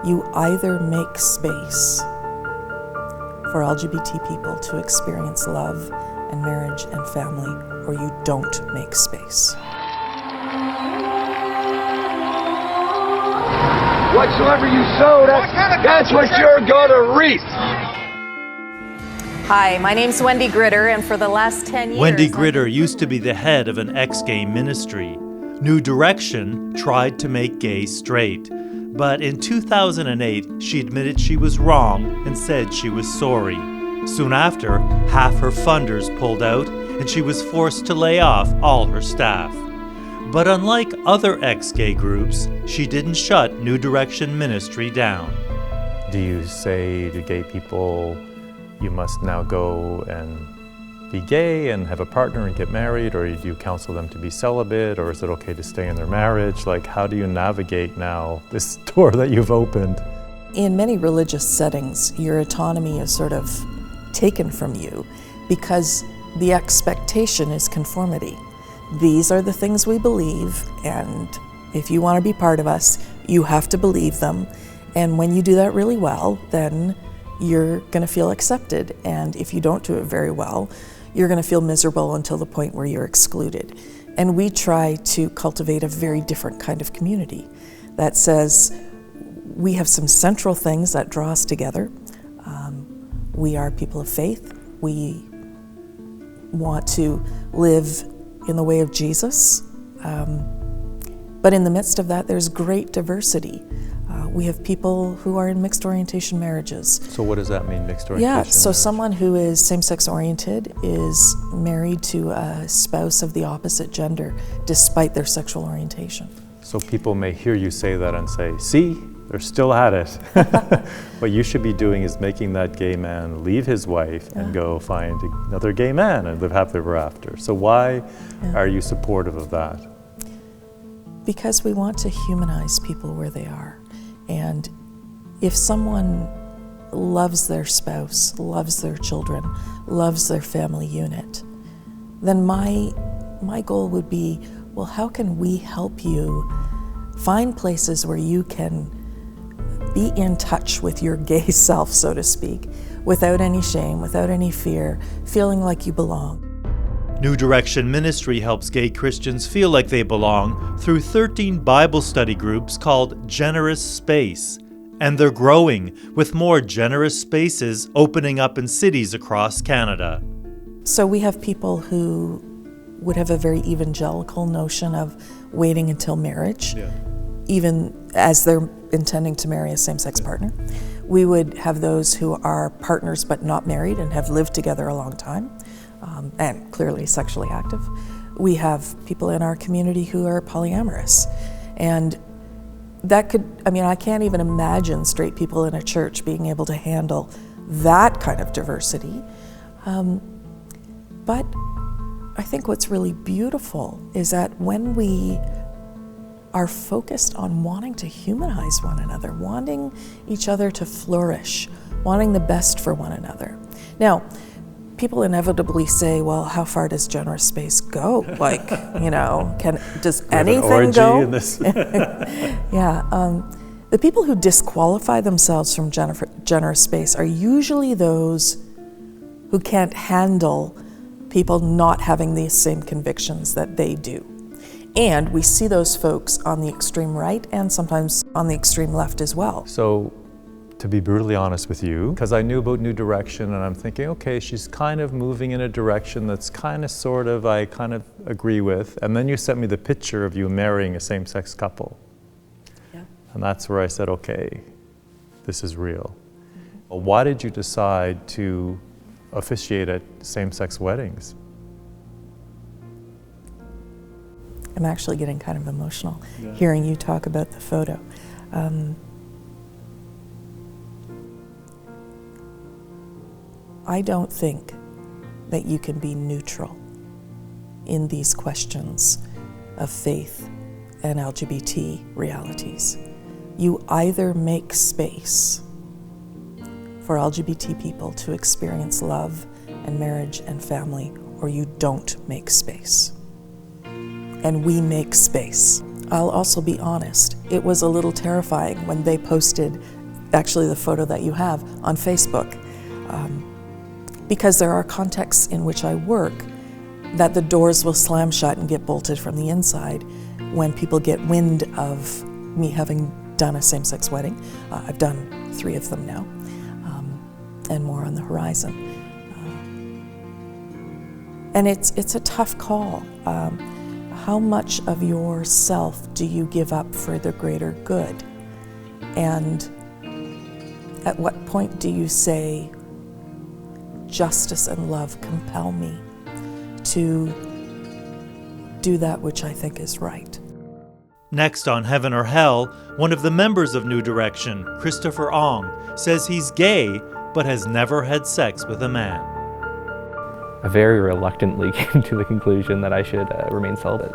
You either make space for LGBT people to experience love and marriage and family, or you don't make space. Whatsoever you sow, that's what you're gonna reap. Hi, my name's Wendy Gritter, and for the last 10 years... Wendy Gritter used to be the head of an ex-gay ministry. New Direction tried to make gays straight. But in 2008, she admitted she was wrong and said she was sorry. Soon after, half her funders pulled out, and she was forced to lay off all her staff. But unlike other ex-gay groups, she didn't shut New Direction ministry down. Do you say to gay people, you must now go and be gay and have a partner and get married, or do you counsel them to be celibate, or is it okay to stay in their marriage? Like, how do you navigate now this door that you've opened? In many religious settings, your autonomy is sort of taken from you because the expectation is conformity. These are the things we believe, and if you want to be part of us, you have to believe them. And when you do that really well, then you're going to feel accepted. And if you don't do it very well, you're going to feel miserable until the point where you're excluded. And we try to cultivate a very different kind of community that says we have some central things that draw us together. We are people of faith. We want to live in the way of Jesus. But in the midst of that, there's great diversity. We have people who are in mixed orientation marriages. So what does that mean, mixed orientation? Yeah, so marriage? someone who is same-sex oriented is married to a spouse of the opposite gender despite their sexual orientation. So people may hear you say that and say, see, they're still at it. What you should be doing is making that gay man leave his wife and go find another gay man and live happily ever after. So why are you supportive of that? Because we want to humanize people where they are. And if someone loves their spouse, loves their children, loves their family unit, then my goal would be, well, how can we help you find places where you can be in touch with your gay self, so to speak, without any shame, without any fear, feeling like you belong. New Direction Ministry helps gay Christians feel like they belong through 13 Bible study groups called Generous Space. And they're growing, with more generous spaces opening up in cities across Canada. So we have people who would have a very evangelical notion of waiting until marriage, even as they're intending to marry a same-sex partner. We would have those who are partners but not married and have lived together a long time. And clearly sexually active. We have people in our community who are polyamorous. And that could, I can't even imagine straight people in a church being able to handle that kind of diversity. But I think what's really beautiful is that when we are focused on wanting to humanize one another, wanting each other to flourish, wanting the best for one another. Now, people inevitably say, well, how far does generous space go? Like, does anything go? In this. The people who disqualify themselves from generous space are usually those who can't handle people not having these same convictions that they do. And we see those folks on the extreme right and sometimes on the extreme left as well. So, to be brutally honest with you, because I knew about New Direction and I'm thinking, okay, she's kind of moving in a direction that's I kind of agree with. And then you sent me the picture of you marrying a same-sex couple. Yeah. And that's where I said, okay, this is real. Well, why did you decide to officiate at same-sex weddings? I'm actually getting kind of emotional hearing you talk about the photo. I don't think that you can be neutral in these questions of faith and LGBT realities. You either make space for LGBT people to experience love and marriage and family, or you don't make space. And we make space. I'll also be honest, it was a little terrifying when they posted actually the photo that you have on Facebook, because there are contexts in which I work that the doors will slam shut and get bolted from the inside when people get wind of me having done a same-sex wedding. I've done 3 of them now, and more on the horizon. And it's a tough call. How much of yourself do you give up for the greater good? And at what point do you say, justice and love compel me to do that which I think is right? Next on Heaven or Hell, one of the members of New Direction, Christopher Ong, says he's gay but has never had sex with a man. I very reluctantly came to the conclusion that I should remain celibate.